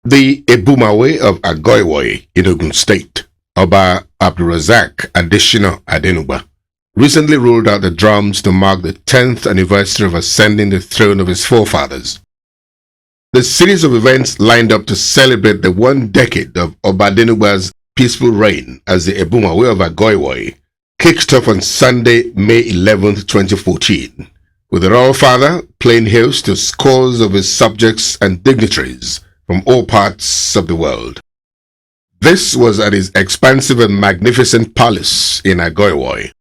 The Ebumawe of Iwoye in Ogun State, Oba Abdulrazak Adeshina Adenuba, recently rolled out the drums to mark the 10th anniversary of ascending the throne of his forefathers. The series of events lined up to celebrate the 1 decade of Oba Adenuba's peaceful reign as the Ebumawe of Iwoye kicked off on Sunday, May 11, 2014, with the royal father playing host to scores of his subjects and dignitaries from all parts of the world. This was at his expansive and magnificent palace in Iwoye.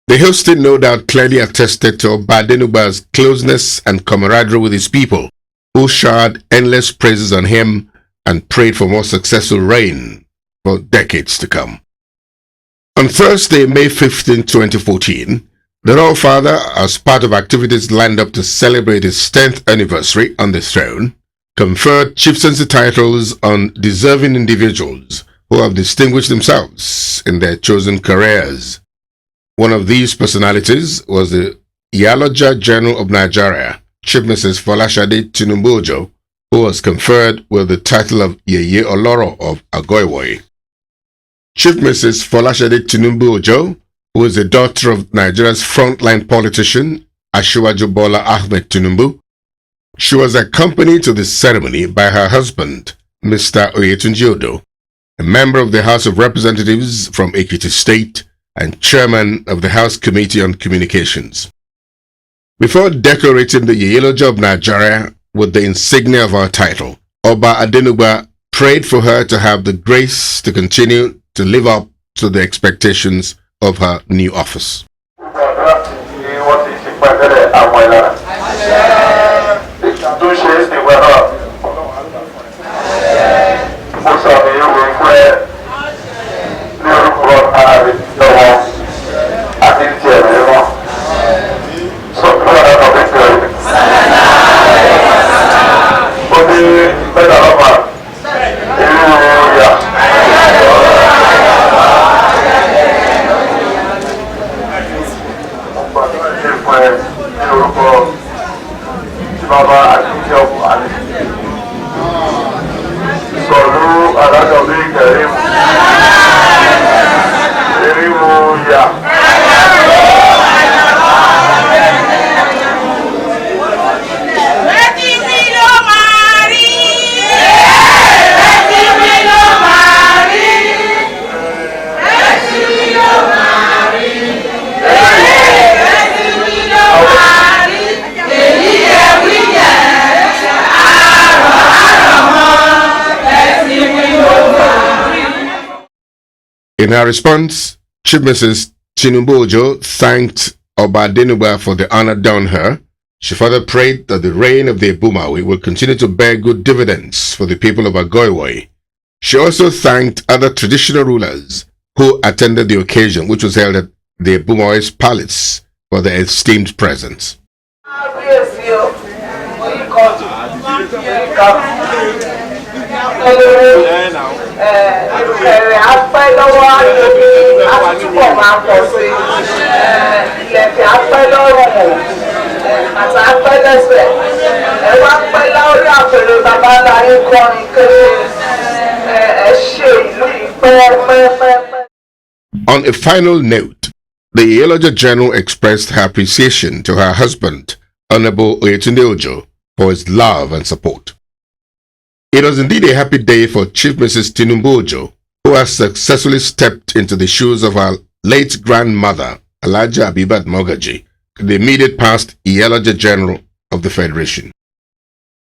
The hosting no doubt clearly attested to Oba Adenuba's closeness and camaraderie with his people, who showered endless praises on him and prayed for more successful reign for decades to come. On Thursday, May 15, 2014, the royal father, as part of activities lined up to celebrate his 10th anniversary on the throne, conferred chieftaincy titles on deserving individuals who have distinguished themselves in their chosen careers. One of these personalities was the Iyaloja General of Nigeria, Chief Mrs. Folashade Tinubu, who was conferred with the title of Yeye Oloro of Iwoye. Chief Mrs. Folashade Tinubu, who is the daughter of Nigeria's frontline politician, Asiwaju Bola Ahmed Tinubu. She was accompanied to the ceremony by her husband, Mr. Oyetunji Odo, a member of the House of Representatives from Ekiti State and chairman of the House Committee on Communications. Before decorating the Iyaloja of Nigeria with the insignia of her title, Oba Adenuba prayed for her to have the grace to continue to live up to the expectations of her new office. In her response, Chief Mrs. Tinubu thanked Oba Adenuba for the honor done her. She further prayed that the reign of the Ebumawe will continue to bear good dividends for the people of Iwoye. She also thanked other traditional rulers who attended the occasion, which was held at the Ebumawe's palace, for their esteemed presence. On a final note, the Iyaloja General expressed her appreciation to her husband, Honorable Oyetunji Ojo, for his love and support. It was indeed a happy day for Chief Mrs. Tinubu, who has successfully stepped into the shoes of her late grandmother, Alhaja Abibat Mogaji, the immediate past Iyaloja General of the Federation.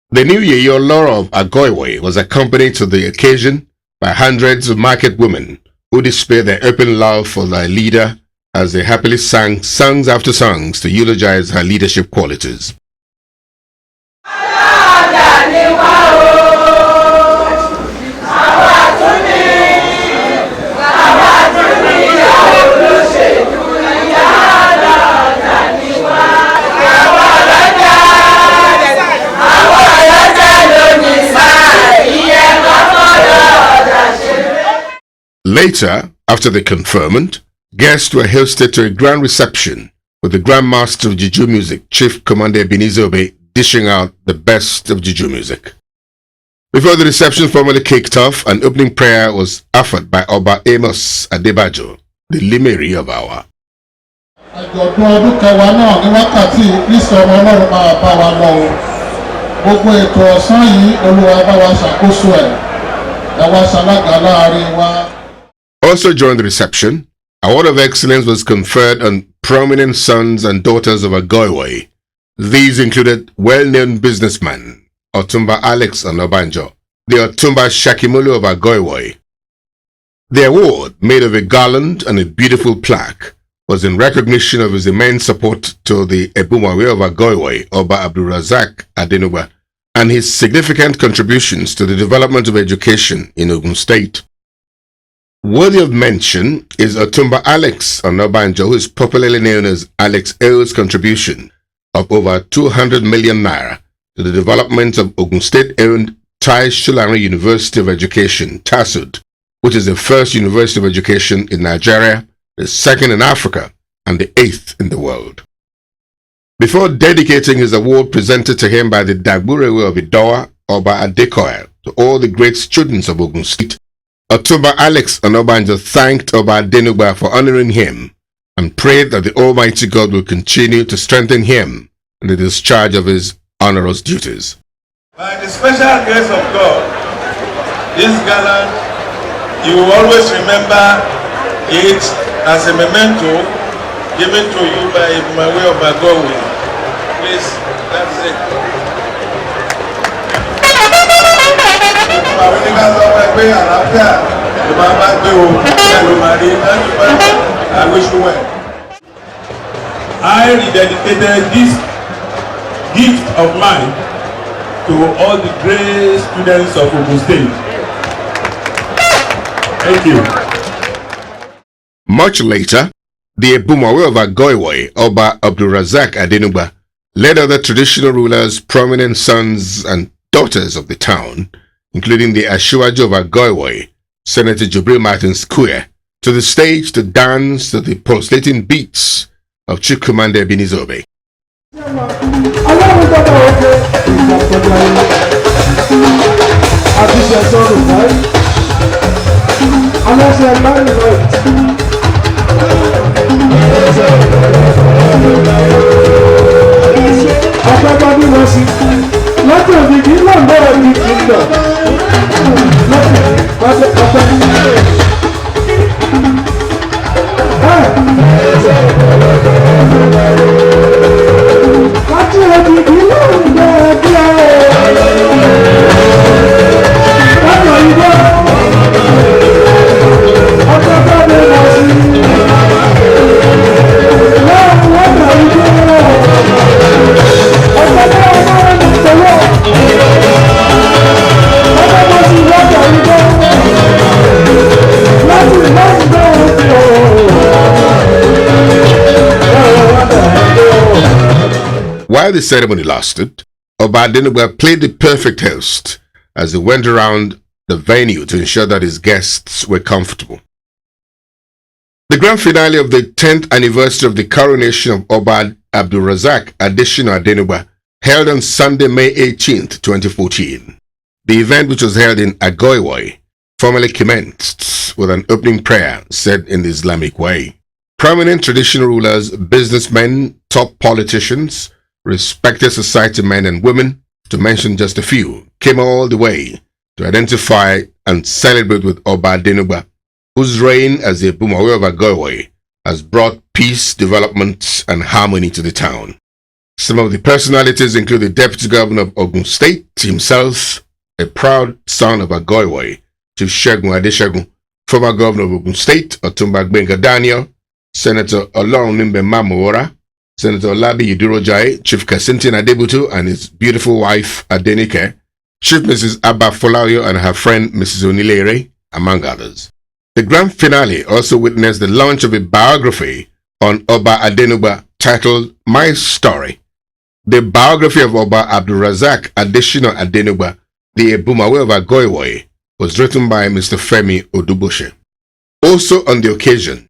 The new Yeye Oloro of Iwoye was accompanied to the occasion by hundreds of market women who displayed their open love for their leader as they happily sang songs after songs to eulogize her leadership qualities. Later, after the conferment, guests were hosted to a grand reception with the Grand Master of Juju Music, Chief Commander Ebenezer Obey, dishing out the best of Juju music. Before the reception formally kicked off, an opening prayer was offered by Oba Amos Adebajo, the Limeri of our. Àjọ̀dún ọdún kẹwàá náà ní wákàtí Kristi ọmọ Ọlọ́run máa bá wa lọ o. Gbogbo ètò ọ̀sán yìí Olúwa bá wa ṣàkóso ẹ̀. Ẹ wá ṣalága láàrin wa. Also during the reception, Award of Excellence was conferred on prominent sons and daughters of Iwoye. These included well-known businessman Otumba Alex Onobanjo, the Otumba Shakimulu of Iwoye. The award, made of a garland and a beautiful plaque, was in recognition of his immense support to the Ebumawe of Iwoye, Oba Abdulrazak Adenuba, and his significant contributions to the development of education in Ogun State. Worthy of mention is Otumba Alex Onobanjo, who is popularly known as Alex O's contribution of over 200 million naira to the development of Ogun State-owned Tai Shulari University of Education, TASUD, which is the first university of education in Nigeria, the second in Africa, and the 8th in the world. Before dedicating his award presented to him by the Dagburewe of Idowa, Oba Adekoya, to all the great students of Ogun State, Otumba Alex Onobanjo thanked Oba Adenuba for honoring him and prayed that the Almighty God will continue to strengthen him in the discharge of his onerous duties. By the special grace of God, this gala, you will always remember it as a memento given to you by Ebumawe of Iwoye. Please, that's it. I wish you well. I rededicated this gift of mine to all the great students of Ogun State. Thank you. Much later, the Ebumawe of Iwoye, Oba Abdulrazak Adenuba, led other traditional rulers, prominent sons and daughters of the town, including the Ashiwaju of Iwoye, Senator Jubril Martins Kuye, to the stage to dance to the pulsating beats of Chukwumanda Binizobe. While the ceremony lasted, Oba Adenuba played the perfect host as he went around the venue to ensure that his guests were comfortable. The grand finale of the 10th anniversary of the coronation of Oba Abdulrazak Adeshina Adenuba held on Sunday, May 18th, 2014. The event, which was held in Iwoye, formally commenced with an opening prayer said in the Islamic way. Prominent traditional rulers, businessmen, top politicians, respected society men and women, to mention just a few, came all the way to identify and celebrate with Oba Adenuba, whose reign as the Ebumawe of Iwoye has brought peace, development, and harmony to the town. Some of the personalities include the Deputy Governor of Ogun State himself, a proud son of Iwoye, Chief Segun Adeshegun, former Governor of Ogun State, Otumba Gbenga Daniel, Senator Olorunimbe Mamora, Senator Olabi Yedurojai, Chief Kasintin Adebutu and his beautiful wife Adenike, Chief Mrs. Abba Folayo and her friend Mrs. Onilere, among others. The grand finale also witnessed the launch of a biography on Oba Adenuba titled My Story. The biography of Oba Abdulrazak Adeshina Adenuba, the Ebumawe of Iwoye, was written by Mr. Femi Oduboshe. Also on the occasion,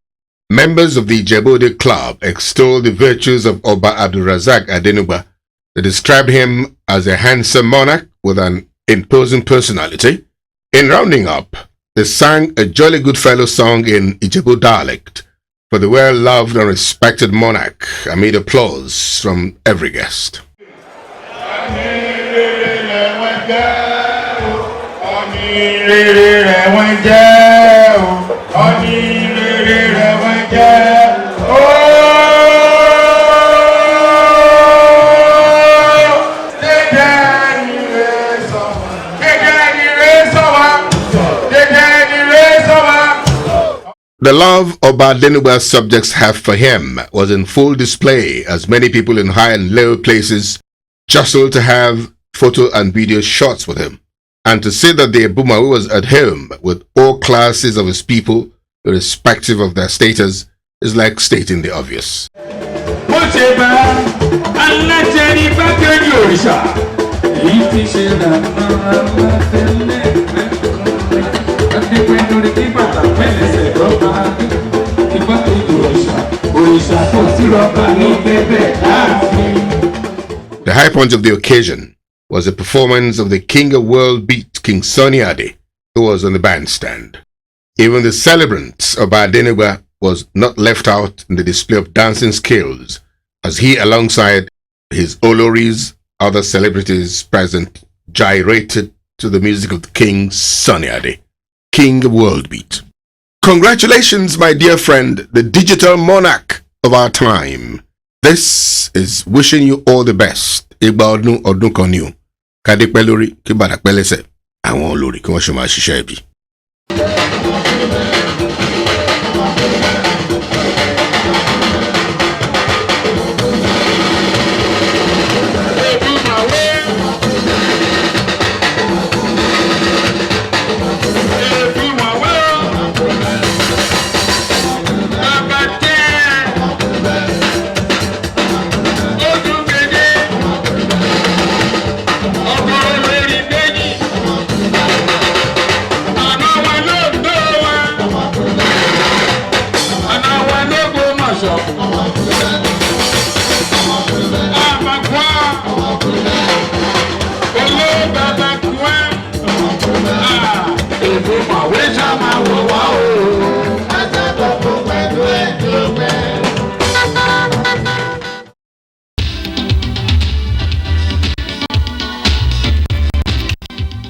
members of the Jebode Club extolled the virtues of Oba Abdulrazak Adenuba. They described him as a handsome monarch with an imposing personality. In rounding up, they sang a jolly good fellow song in Ijebu dialect for the well-loved and respected monarch amid applause from every guest. The love Oba Adenuga's subjects have for him was in full display as many people in high and low places jostled to have photo and video shots with him. And to say that the Ebumawe was at home with all classes of his people, irrespective of their status, is like stating the obvious. The high point of the occasion was the performance of the King of World Beat, King Sunny Ade, who was on the bandstand. Even the celebrant of Adenuga was not left out in the display of dancing skills, as he, alongside his Oloris, other celebrities present, gyrated to the music of the King Sunny Ade, King of World Beat. Congratulations, my dear friend, the digital monarch of our time. This is wishing you all the best. Igba ọdún kan ni o. Kádé pẹ́ lórí, kí bàtà pẹ́ lẹ́sẹ̀. Àwọn olórí kí wọ́n ṣe máa ṣiṣẹ́ ibi. Ebumawe,